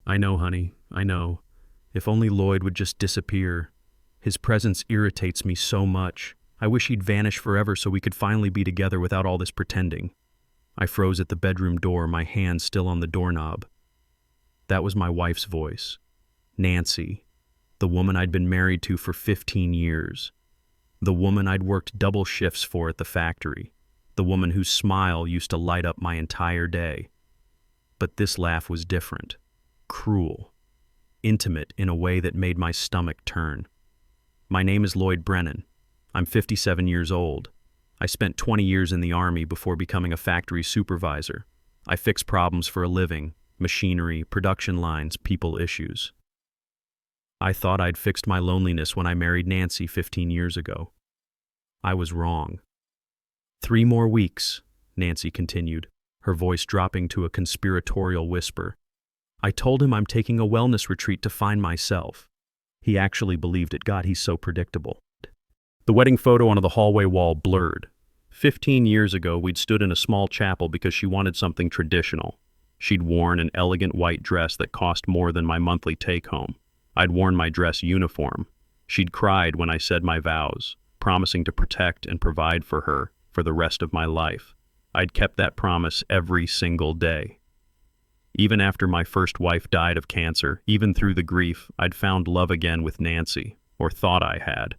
I know, honey, I know. If only Lloyd would just disappear. His presence irritates me so much. I wish he'd vanish forever so we could finally be together without all this pretending. I froze at the bedroom door, my hand still on the doorknob. That was my wife's voice. Nancy, the woman I'd been married to for 15 years. The woman I'd worked double shifts for at the factory. The woman whose smile used to light up my entire day. But this laugh was different. Cruel. Intimate in a way that made my stomach turn. My name is Lloyd Brennan. I'm 57 years old. I spent 20 years in the Army before becoming a factory supervisor. I fix problems for a living, machinery, production lines, people issues. I thought I'd fixed my loneliness when I married Nancy 15 years ago. I was wrong. 3 more weeks, Nancy continued, her voice dropping to a conspiratorial whisper. I told him I'm taking a wellness retreat to find myself. He actually believed it. God, he's so predictable. The wedding photo on the hallway wall blurred. 15 years ago, we'd stood in a small chapel because she wanted something traditional. She'd worn an elegant white dress that cost more than my monthly take-home. I'd worn my dress uniform. She'd cried when I said my vows, promising to protect and provide for her for the rest of my life. I'd kept that promise every single day. Even after my first wife died of cancer, even through the grief, I'd found love again with Nancy, or thought I had.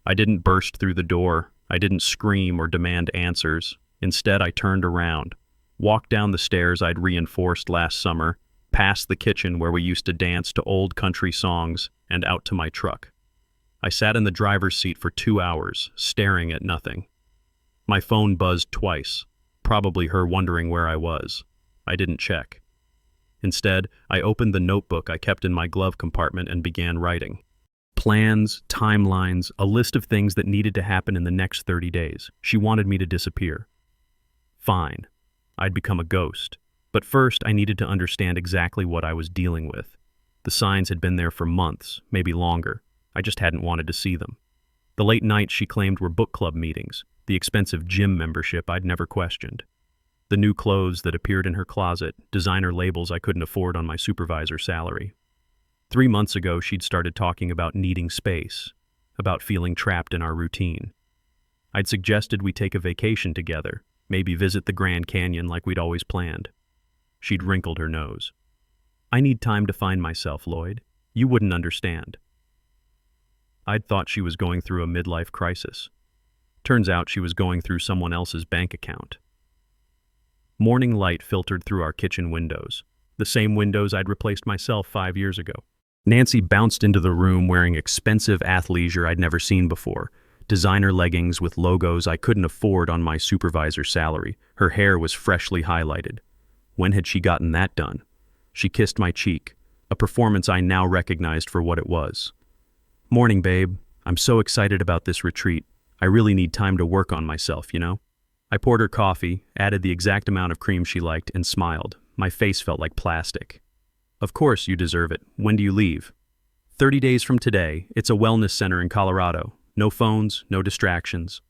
I didn't burst through the door. I didn't scream or demand answers. Instead, I turned around, walked down the stairs I'd reinforced last summer, past the kitchen where we used to dance to old country songs, and out to my truck. I sat in the driver's seat for 2 hours, staring at nothing. My phone buzzed twice, probably her wondering where I was. I didn't check. Instead, I opened the notebook I kept in my glove compartment and began writing. Plans, timelines, a list of things that needed to happen in the next 30 days. She wanted me to disappear. Fine. I'd become a ghost. But first, I needed to understand exactly what I was dealing with. The signs had been there for months, maybe longer. I just hadn't wanted to see them. The late nights she claimed were book club meetings, the expensive gym membership I'd never questioned. The new clothes that appeared in her closet, designer labels I couldn't afford on my supervisor's salary. 3 months ago, she'd started talking about needing space, about feeling trapped in our routine. I'd suggested we take a vacation together, maybe visit the Grand Canyon like we'd always planned. She'd wrinkled her nose. I need time to find myself, Lloyd. You wouldn't understand. I'd thought she was going through a midlife crisis. Turns out she was going through someone else's bank account. Morning light filtered through our kitchen windows, the same windows I'd replaced myself 5 years ago. Nancy bounced into the room wearing expensive athleisure I'd never seen before, designer leggings with logos I couldn't afford on my supervisor's salary. Her hair was freshly highlighted. When had she gotten that done? She kissed my cheek, a performance I now recognized for what it was. Morning, babe. I'm so excited about this retreat. I really need time to work on myself, you know? I poured her coffee, added the exact amount of cream she liked, and smiled. My face felt like plastic. Of course you deserve it. When do you leave? 30 days from today. It's a wellness center in Colorado. No phones, no distractions.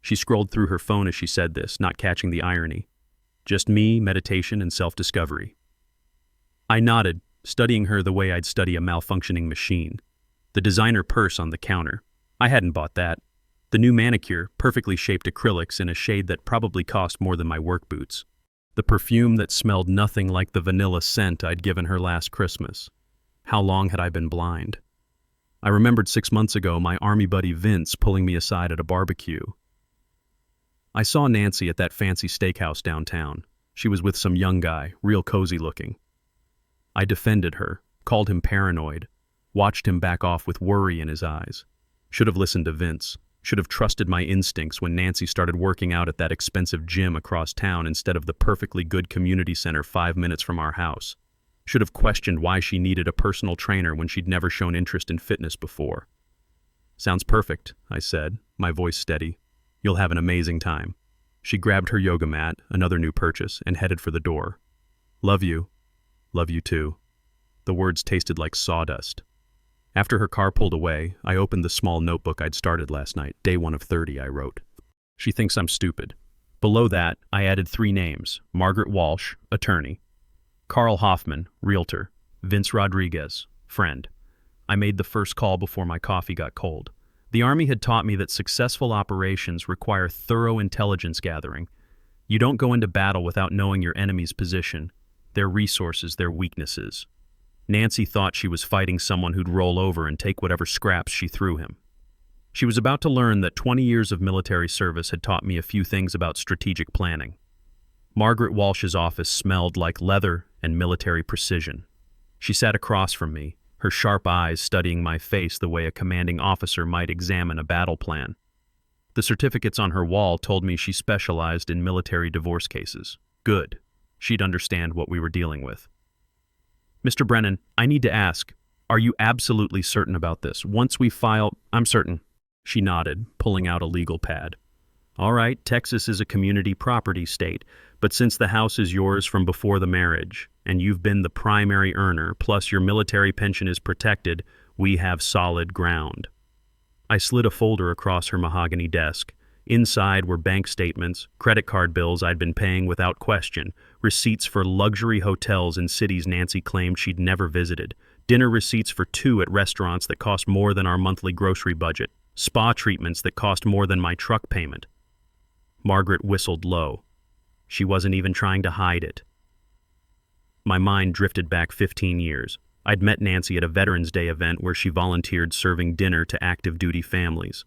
She scrolled through her phone as she said this, not catching the irony. Just me, meditation, and self-discovery. I nodded, studying her the way I'd study a malfunctioning machine. The designer purse on the counter. I hadn't bought that. The new manicure, perfectly shaped acrylics in a shade that probably cost more than my work boots. The perfume that smelled nothing like the vanilla scent I'd given her last Christmas. How long had I been blind? I remembered 6 months ago my army buddy Vince pulling me aside at a barbecue. I saw Nancy at that fancy steakhouse downtown. She was with some young guy, real cozy looking. I defended her, called him paranoid, watched him back off with worry in his eyes. Should have listened to Vince. Should have trusted my instincts when Nancy started working out at that expensive gym across town instead of the perfectly good community center 5 minutes from our house. Should have questioned why she needed a personal trainer when she'd never shown interest in fitness before. Sounds perfect, I said, my voice steady. You'll have an amazing time. She grabbed her yoga mat, another new purchase, and headed for the door. Love you. Love you too. The words tasted like sawdust. After her car pulled away, I opened the small notebook I'd started last night. Day 1 of 30, I wrote. She thinks I'm stupid. Below that, I added 3 names. Margaret Walsh, attorney. Carl Hoffman, realtor. Vince Rodriguez, friend. I made the first call before my coffee got cold. The Army had taught me that successful operations require thorough intelligence gathering. You don't go into battle without knowing your enemy's position, their resources, their weaknesses. Nancy thought she was fighting someone who'd roll over and take whatever scraps she threw him. She was about to learn that 20 years of military service had taught me a few things about strategic planning. Margaret Walsh's office smelled like leather and military precision. She sat across from me, her sharp eyes studying my face the way a commanding officer might examine a battle plan. The certificates on her wall told me she specialized in military divorce cases. Good. She'd understand what we were dealing with. Mr. Brennan, I need to ask, are you absolutely certain about this? Once we file, I'm certain. She nodded, pulling out a legal pad. All right, Texas is a community property state, but since the house is yours from before the marriage, and you've been the primary earner, plus your military pension is protected, we have solid ground. I slid a folder across her mahogany desk. Inside were bank statements, credit card bills I'd been paying without question, receipts for luxury hotels in cities Nancy claimed she'd never visited, dinner receipts for 2 at restaurants that cost more than our monthly grocery budget, spa treatments that cost more than my truck payment. Margaret whistled low. She wasn't even trying to hide it. My mind drifted back 15 years. I'd met Nancy at a Veterans Day event where she volunteered serving dinner to active duty families.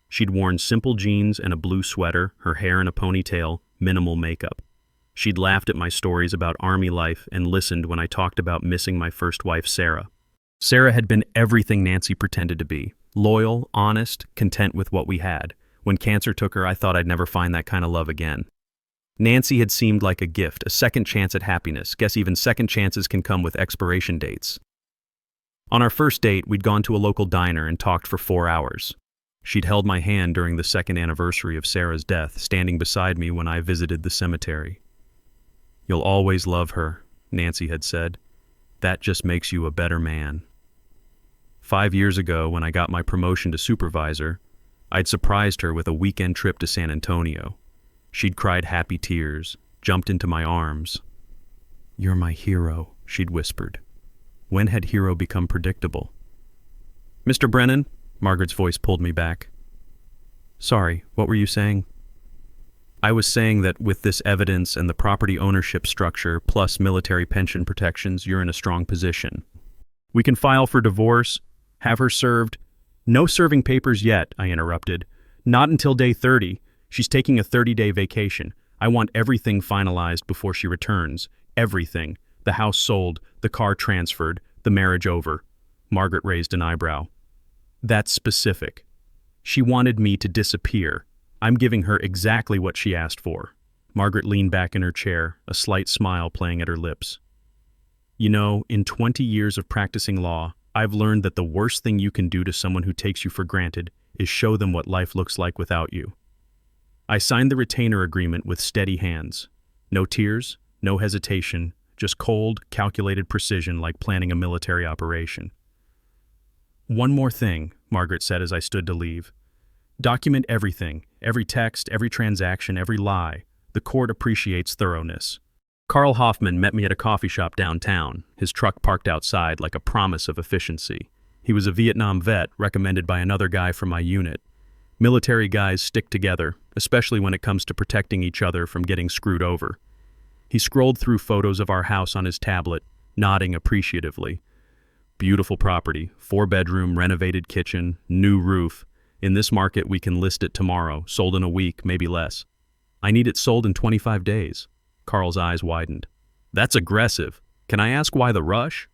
She'd worn simple jeans and a blue sweater, her hair in a ponytail, minimal makeup. She'd laughed at my stories about Army life and listened when I talked about missing my first wife, Sarah. Sarah had been everything Nancy pretended to be. Loyal, honest, content with what we had. When cancer took her, I thought I'd never find that kind of love again. Nancy had seemed like a gift, a second chance at happiness. Guess even second chances can come with expiration dates. On our first date, we'd gone to a local diner and talked for 4 hours. She'd held my hand during the 2nd anniversary of Sarah's death, standing beside me when I visited the cemetery. You'll always love her, Nancy had said. That just makes you a better man. 5 years ago, when I got my promotion to supervisor, I'd surprised her with a weekend trip to San Antonio. She'd cried happy tears, jumped into my arms. You're my hero, she'd whispered. When had hero become predictable? Mr. Brennan, Margaret's voice pulled me back. Sorry, what were you saying? I was saying that with this evidence and the property ownership structure plus military pension protections, you're in a strong position. We can file for divorce, have her served. No serving papers yet, I interrupted. Not until day 30. She's taking a 30-day vacation. I want everything finalized before she returns. Everything. The house sold, the car transferred, the marriage over. Margaret raised an eyebrow. That's specific. She wanted me to disappear. I'm giving her exactly what she asked for. Margaret leaned back in her chair, a slight smile playing at her lips. You know, in 20 years of practicing law, I've learned that the worst thing you can do to someone who takes you for granted is show them what life looks like without you. I signed the retainer agreement with steady hands. No tears, no hesitation, just cold, calculated precision like planning a military operation. One more thing, Margaret said as I stood to leave. Document everything, every text, every transaction, every lie. The court appreciates thoroughness. Carl Hoffman met me at a coffee shop downtown, his truck parked outside like a promise of efficiency. He was a Vietnam vet recommended by another guy from my unit. Military guys stick together, especially when it comes to protecting each other from getting screwed over. He scrolled through photos of our house on his tablet, nodding appreciatively. Beautiful property, 4-bedroom, renovated kitchen, new roof. In this market, we can list it tomorrow, sold in a week, maybe less. I need it sold in 25 days. Carl's eyes widened. That's aggressive. Can I ask why the rush?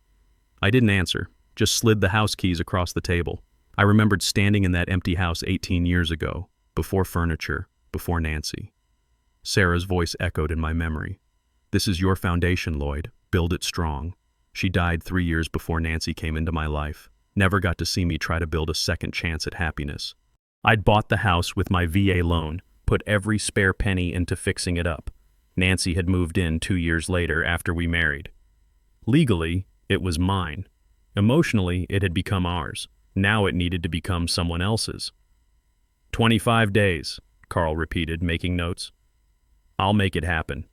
I didn't answer, just slid the house keys across the table. I remembered standing in that empty house 18 years ago, before furniture, before Nancy. Sarah's voice echoed in my memory. This is your foundation, Lloyd. Build it strong. She died 3 years before Nancy came into my life. Never got to see me try to build a second chance at happiness. I'd bought the house with my VA loan, put every spare penny into fixing it up. Nancy had moved in 2 years later after we married. Legally, it was mine. Emotionally, it had become ours. Now it needed to become someone else's. 25 days, Carl repeated, making notes. I'll make it happen.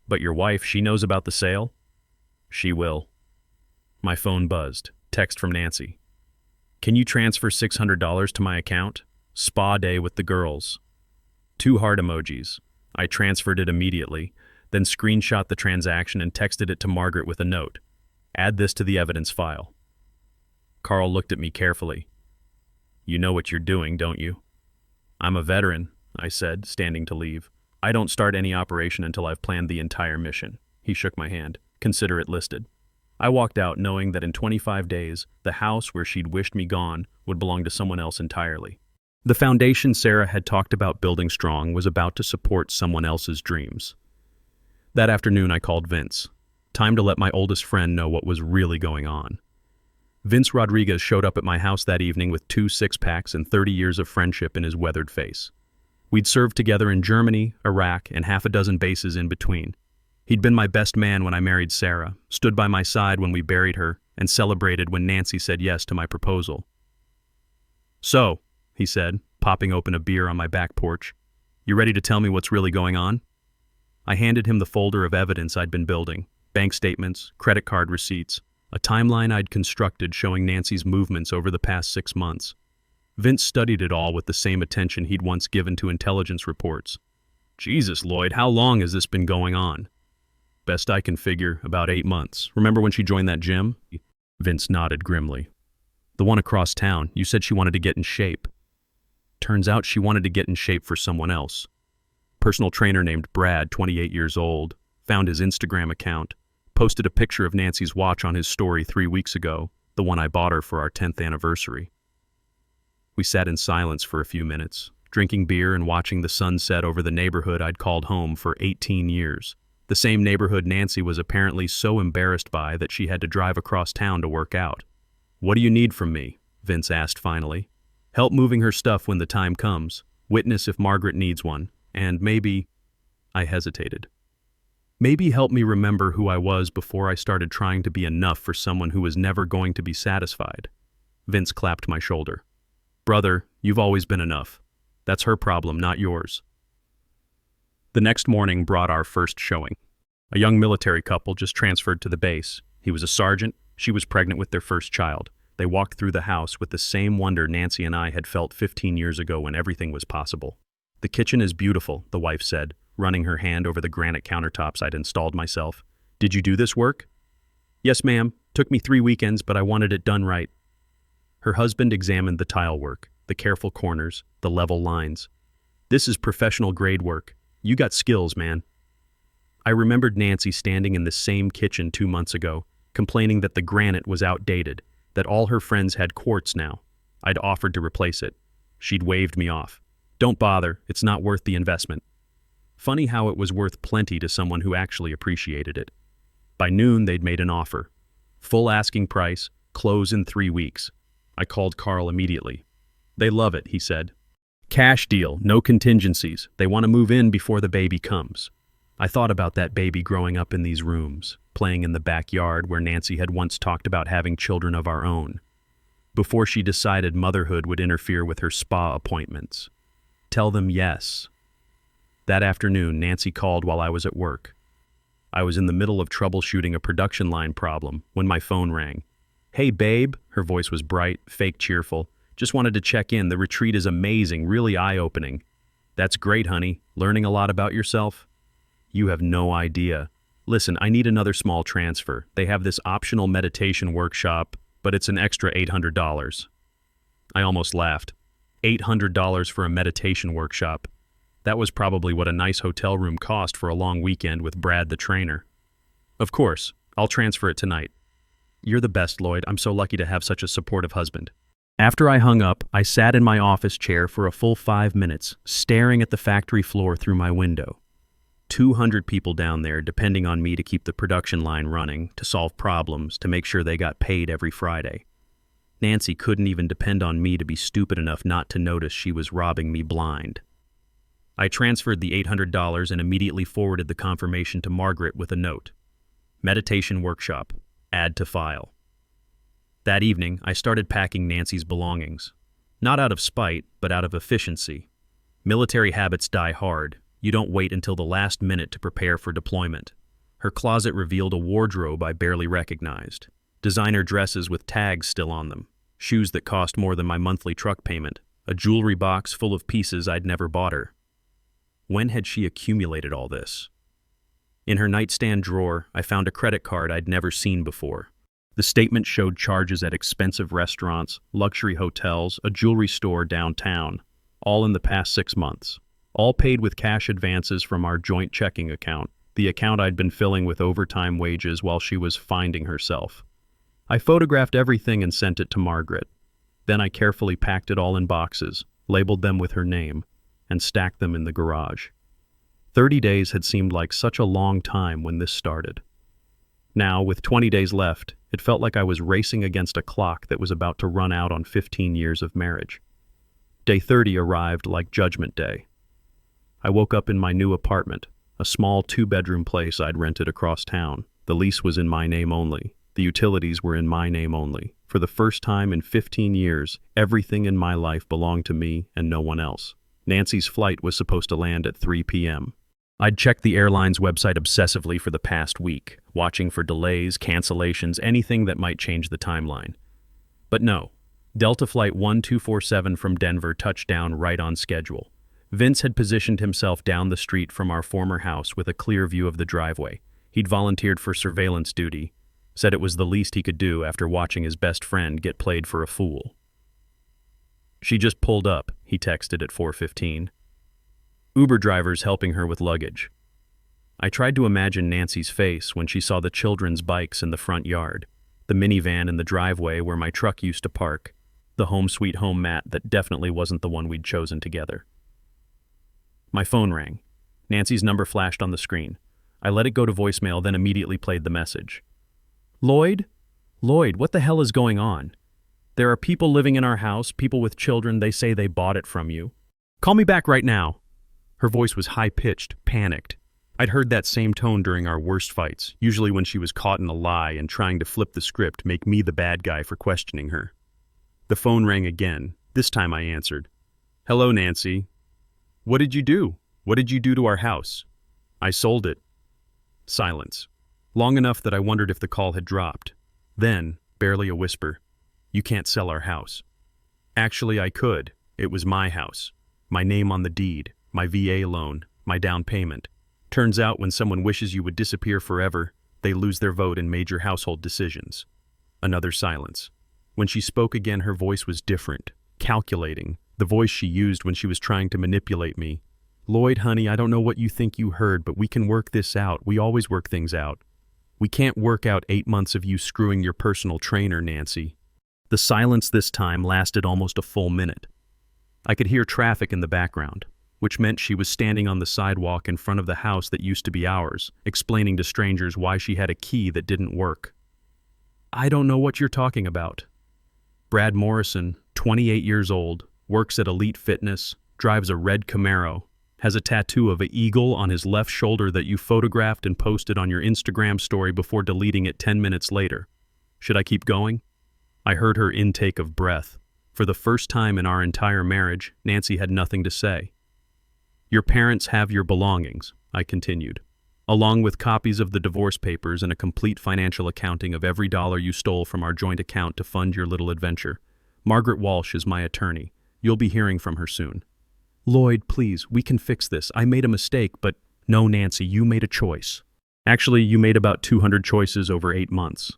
But your wife, she knows about the sale? She will. My phone buzzed. Text from Nancy. Can you transfer $600 to my account? Spa day with the girls. 2 heart emojis. I transferred it immediately, then screenshot the transaction and texted it to Margaret with a note. Add this to the evidence file. Carl looked at me carefully. You know what you're doing, don't you? I'm a veteran, I said, standing to leave. I don't start any operation until I've planned the entire mission. He shook my hand. Consider it listed. I walked out knowing that in 25 days, the house where she'd wished me gone would belong to someone else entirely. The foundation Sarah had talked about building strong was about to support someone else's dreams. That afternoon I called Vince. Time to let my oldest friend know what was really going on. Vince Rodriguez showed up at my house that evening with 2 six-packs and 30 years of friendship in his weathered face. We'd served together in Germany, Iraq, and half a dozen bases in between. He'd been my best man when I married Sarah, stood by my side when we buried her, and celebrated when Nancy said yes to my proposal. So, he said, popping open a beer on my back porch, you ready to tell me what's really going on? I handed him the folder of evidence I'd been building, bank statements, credit card receipts, a timeline I'd constructed showing Nancy's movements over the past 6 months. Vince studied it all with the same attention he'd once given to intelligence reports. Jesus, Lloyd, how long has this been going on? Best I can figure, about 8 months. Remember when she joined that gym? Vince nodded grimly. The one across town. You said she wanted to get in shape. Turns out she wanted to get in shape for someone else. Personal trainer named Brad, 28 years old, found his Instagram account, posted a picture of Nancy's watch on his story 3 weeks ago, the one I bought her for our 10th anniversary. We sat in silence for a few minutes, drinking beer and watching the sun set over the neighborhood I'd called home for 18 years. The same neighborhood Nancy was apparently so embarrassed by that she had to drive across town to work out. What do you need from me? Vince asked finally. Help moving her stuff when the time comes, witness if Margaret needs one, and maybe... I hesitated. Maybe help me remember who I was before I started trying to be enough for someone who was never going to be satisfied. Vince clapped my shoulder. Brother, you've always been enough. That's her problem, not yours. The next morning brought our first showing. A young military couple just transferred to the base. He was a sergeant, she was pregnant with their first child. They walked through the house with the same wonder Nancy and I had felt 15 years ago when everything was possible. The kitchen is beautiful, the wife said, running her hand over the granite countertops I'd installed myself. Did you do this work? Yes, ma'am. Took me 3 weekends, but I wanted it done right. Her husband examined the tile work, the careful corners, the level lines. This is professional grade work. You got skills, man. I remembered Nancy standing in the same kitchen 2 months ago, complaining that the granite was outdated, that all her friends had quartz now. I'd offered to replace it. She'd waved me off. Don't bother, it's not worth the investment. Funny how it was worth plenty to someone who actually appreciated it. By noon, they'd made an offer. Full asking price, close in 3 weeks. I called Carl immediately. They love it, he said. Cash deal, no contingencies. They want to move in before the baby comes. I thought about that baby growing up in these rooms, playing in the backyard where Nancy had once talked about having children of our own, before she decided motherhood would interfere with her spa appointments. Tell them yes. That afternoon, Nancy called while I was at work. I was in the middle of troubleshooting a production line problem when my phone rang. Hey, babe. Her voice was bright, fake cheerful. Just wanted to check in. The retreat is amazing, really eye-opening. That's great, honey. Learning a lot about yourself? You have no idea. Listen, I need another small transfer. They have this optional meditation workshop, but it's an extra $800. I almost laughed. $800 for a meditation workshop. That was probably what a nice hotel room cost for a long weekend with Brad the trainer. Of course, I'll transfer it tonight. You're the best, Lloyd. I'm so lucky to have such a supportive husband. After I hung up, I sat in my office chair for a full 5 minutes, staring at the factory floor through my window. 200 people down there depending on me to keep the production line running, to solve problems, to make sure they got paid every Friday. Nancy couldn't even depend on me to be stupid enough not to notice she was robbing me blind. I transferred the $800 and immediately forwarded the confirmation to Margaret with a note. Meditation workshop. Add to file. That evening, I started packing Nancy's belongings. Not out of spite, but out of efficiency. Military habits die hard. You don't wait until the last minute to prepare for deployment. Her closet revealed a wardrobe I barely recognized. Designer dresses with tags still on them, shoes that cost more than my monthly truck payment, a jewelry box full of pieces I'd never bought her. When had she accumulated all this? In her nightstand drawer, I found a credit card I'd never seen before. The statement showed charges at expensive restaurants, luxury hotels, a jewelry store downtown, all in the past 6 months. All paid with cash advances from our joint checking account, the account I'd been filling with overtime wages while she was finding herself. I photographed everything and sent it to Margaret. Then I carefully packed it all in boxes, labeled them with her name, and stacked them in the garage. 30 days had seemed like such a long time when this started. Now, with 20 days left, it felt like I was racing against a clock that was about to run out on 15 years of marriage. Day 30 arrived like Judgment Day. I woke up in my new apartment, a small 2-bedroom place I'd rented across town. The lease was in my name only. The utilities were in my name only. For the first time in 15 years, everything in my life belonged to me and no one else. Nancy's flight was supposed to land at 3 p.m. I'd checked the airline's website obsessively for the past week, watching for delays, cancellations, anything that might change the timeline. But no, Delta Flight 1247 from Denver touched down right on schedule. Vince had positioned himself down the street from our former house with a clear view of the driveway. He'd volunteered for surveillance duty, said it was the least he could do after watching his best friend get played for a fool. She just pulled up, he texted at 4:15. Uber drivers helping her with luggage. I tried to imagine Nancy's face when she saw the children's bikes in the front yard, the minivan in the driveway where my truck used to park, the home sweet home mat that definitely wasn't the one we'd chosen together. My phone rang. Nancy's number flashed on the screen. I let it go to voicemail, then immediately played the message. Lloyd? Lloyd, what the hell is going on? There are people living in our house, people with children. They say they bought it from you. Call me back right now. Her voice was high-pitched, panicked. I'd heard that same tone during our worst fights, usually when she was caught in a lie and trying to flip the script, make me the bad guy for questioning her. The phone rang again. This time I answered. Hello, Nancy. What did you do? What did you do to our house? I sold it. Silence. Long enough that I wondered if the call had dropped. Then, barely a whisper. You can't sell our house. Actually, I could. It was my house. My name on the deed. My VA loan. My down payment. Turns out when someone wishes you would disappear forever, they lose their vote in major household decisions. Another silence. When she spoke again, her voice was different, calculating, the voice she used when she was trying to manipulate me. Lloyd, honey, I don't know what you think you heard, but we can work this out. We always work things out. We can't work out 8 months of you screwing your personal trainer, Nancy. The silence this time lasted almost a full minute. I could hear traffic in the background, which meant she was standing on the sidewalk in front of the house that used to be ours, explaining to strangers why she had a key that didn't work. I don't know what you're talking about. Brad Morrison, 28 years old, works at Elite Fitness, drives a red Camaro, has a tattoo of an eagle on his left shoulder that you photographed and posted on your Instagram story before deleting it 10 minutes later. Should I keep going? I heard her intake of breath. For the first time in our entire marriage, Nancy had nothing to say. Your parents have your belongings, I continued, along with copies of the divorce papers and a complete financial accounting of every dollar you stole from our joint account to fund your little adventure. Margaret Walsh is my attorney. You'll be hearing from her soon. Lloyd, please, we can fix this. I made a mistake, but no, Nancy, you made a choice. Actually, you made about 200 choices over 8 months.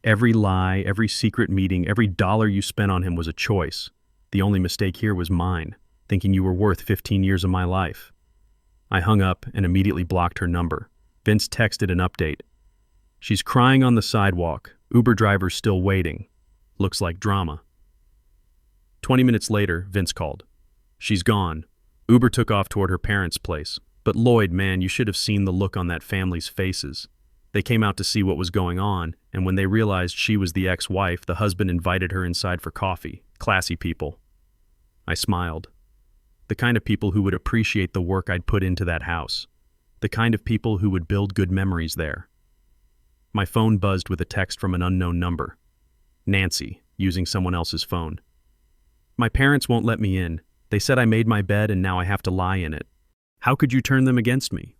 Every lie, every secret meeting, every dollar you spent on him was a choice. The only mistake here was mine, thinking you were worth 15 years of my life. I hung up and immediately blocked her number. Vince texted an update. She's crying on the sidewalk. Uber driver's still waiting. Looks like drama. 20 minutes later, Vince called. She's gone. Uber took off toward her parents' place. But Lloyd, man, you should have seen the look on that family's faces. They came out to see what was going on, and when they realized she was the ex-wife, the husband invited her inside for coffee. Classy people. I smiled. The kind of people who would appreciate the work I'd put into that house. The kind of people who would build good memories there. My phone buzzed with a text from an unknown number. Nancy, using someone else's phone. My parents won't let me in. They said I made my bed and now I have to lie in it. How could you turn them against me?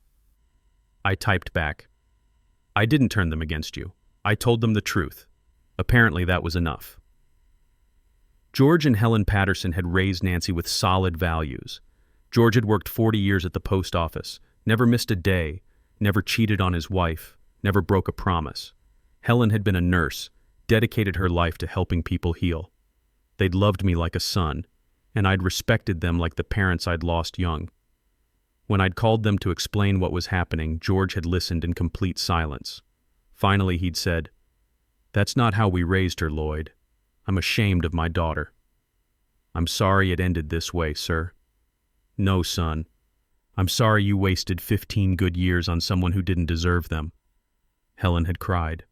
I typed back. I didn't turn them against you. I told them the truth. Apparently that was enough. George and Helen Patterson had raised Nancy with solid values. George had worked 40 years at the post office, never missed a day, never cheated on his wife, never broke a promise. Helen had been a nurse, dedicated her life to helping people heal. They'd loved me like a son, and I'd respected them like the parents I'd lost young. When I'd called them to explain what was happening, George had listened in complete silence. Finally, he'd said, "That's not how we raised her, Lloyd. I'm ashamed of my daughter. I'm sorry it ended this way, sir." "No, son. I'm sorry you wasted 15 good years on someone who didn't deserve them." Helen had cried.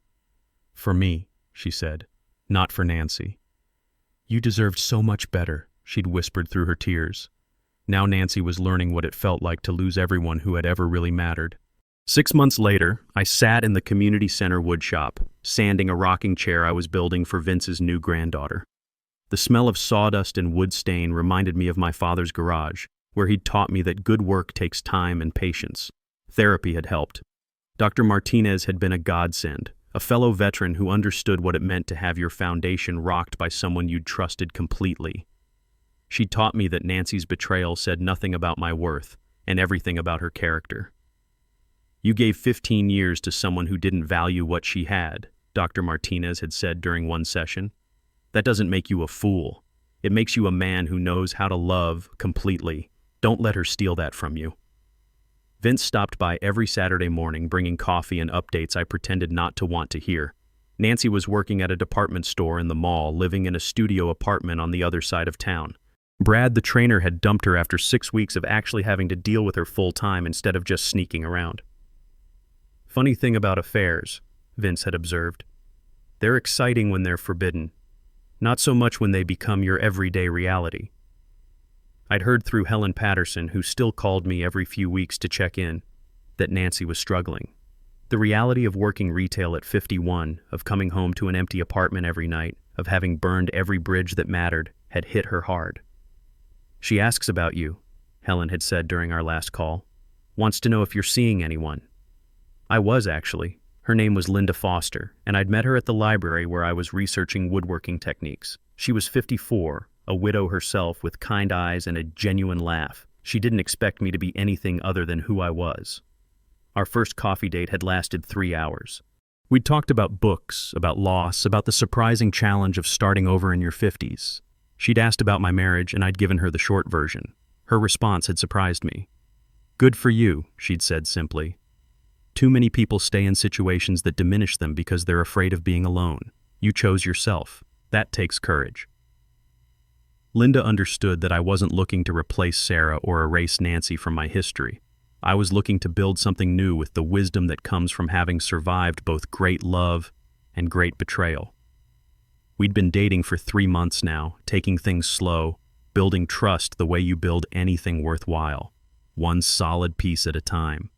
"For me," she said, "not for Nancy." "You deserved so much better," she'd whispered through her tears. Now Nancy was learning what it felt like to lose everyone who had ever really mattered. 6 months later, I sat in the community center woodshop, sanding a rocking chair I was building for Vince's new granddaughter. The smell of sawdust and wood stain reminded me of my father's garage, where he'd taught me that good work takes time and patience. Therapy had helped. Dr. Martinez had been a godsend, a fellow veteran who understood what it meant to have your foundation rocked by someone you'd trusted completely. She taught me that Nancy's betrayal said nothing about my worth and everything about her character. "You gave 15 years to someone who didn't value what she had," Dr. Martinez had said during one session. "That doesn't make you a fool. It makes you a man who knows how to love completely. Don't let her steal that from you." Vince stopped by every Saturday morning bringing coffee and updates I pretended not to want to hear. Nancy was working at a department store in the mall, living in a studio apartment on the other side of town. Brad, the trainer, had dumped her after 6 weeks of actually having to deal with her full-time instead of just sneaking around. "Funny thing about affairs," Vince had observed. "They're exciting when they're forbidden. Not so much when they become your everyday reality." I'd heard through Helen Patterson, who still called me every few weeks to check in, that Nancy was struggling. The reality of working retail at 51, of coming home to an empty apartment every night, of having burned every bridge that mattered, had hit her hard. "She asks about you," Helen had said during our last call. "Wants to know if you're seeing anyone." I was, actually. Her name was Linda Foster, and I'd met her at the library where I was researching woodworking techniques. She was 54, a widow herself with kind eyes and a genuine laugh. She didn't expect me to be anything other than who I was. Our first coffee date had lasted 3 hours. We'd talked about books, about loss, about the surprising challenge of starting over in your 50s. She'd asked about my marriage, and I'd given her the short version. Her response had surprised me. "Good for you," she'd said simply. "Too many people stay in situations that diminish them because they're afraid of being alone. You chose yourself. That takes courage." Linda understood that I wasn't looking to replace Sarah or erase Nancy from my history. I was looking to build something new with the wisdom that comes from having survived both great love and great betrayal. We'd been dating for 3 months now, taking things slow, building trust the way you build anything worthwhile, one solid piece at a time.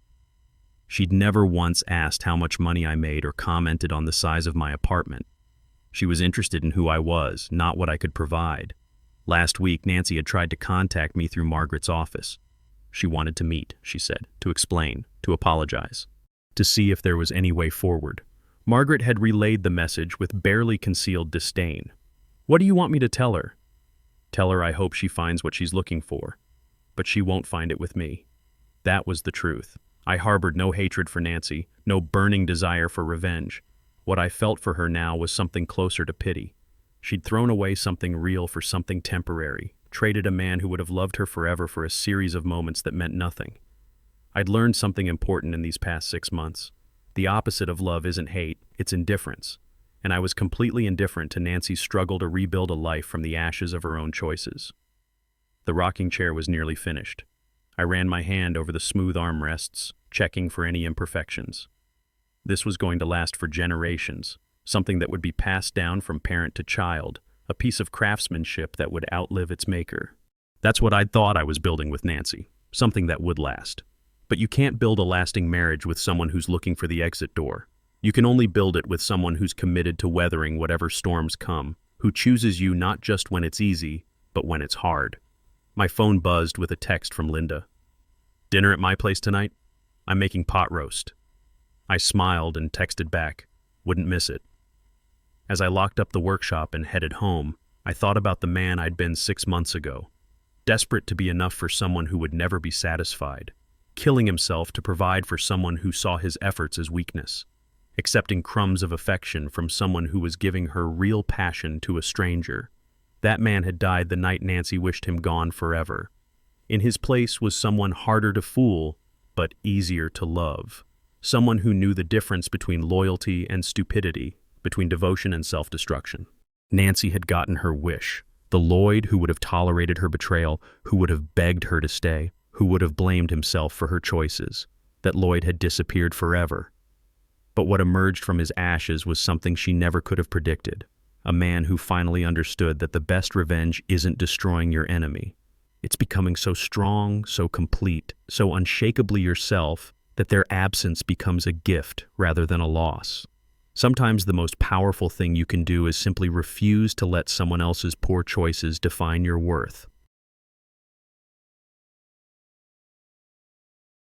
She'd never once asked how much money I made or commented on the size of my apartment. She was interested in who I was, not what I could provide. Last week, Nancy had tried to contact me through Margaret's office. She wanted to meet, she said, to explain, to apologize, to see if there was any way forward. Margaret had relayed the message with barely concealed disdain. "What do you want me to tell her?" "Tell her I hope she finds what she's looking for. But she won't find it with me." That was the truth. I harbored no hatred for Nancy, no burning desire for revenge. What I felt for her now was something closer to pity. She'd thrown away something real for something temporary, traded a man who would have loved her forever for a series of moments that meant nothing. I'd learned something important in these past 6 months. The opposite of love isn't hate, it's indifference. And I was completely indifferent to Nancy's struggle to rebuild a life from the ashes of her own choices. The rocking chair was nearly finished. I ran my hand over the smooth armrests, checking for any imperfections. This was going to last for generations, something that would be passed down from parent to child, a piece of craftsmanship that would outlive its maker. That's what I'd thought I was building with Nancy, something that would last. But you can't build a lasting marriage with someone who's looking for the exit door. You can only build it with someone who's committed to weathering whatever storms come, who chooses you not just when it's easy, but when it's hard. My phone buzzed with a text from Linda. "Dinner at my place tonight? I'm making pot roast." I smiled and texted back, "Wouldn't miss it." As I locked up the workshop and headed home, I thought about the man I'd been 6 months ago, desperate to be enough for someone who would never be satisfied, killing himself to provide for someone who saw his efforts as weakness, accepting crumbs of affection from someone who was giving her real passion to a stranger. That man had died the night Nancy wished him gone forever. In his place was someone harder to fool, but easier to love. Someone who knew the difference between loyalty and stupidity, between devotion and self-destruction. Nancy had gotten her wish. The Lloyd who would have tolerated her betrayal, who would have begged her to stay, who would have blamed himself for her choices. That Lloyd had disappeared forever. But what emerged from his ashes was something she never could have predicted. A man who finally understood that the best revenge isn't destroying your enemy. It's becoming so strong, so complete, so unshakably yourself that their absence becomes a gift rather than a loss. Sometimes the most powerful thing you can do is simply refuse to let someone else's poor choices define your worth.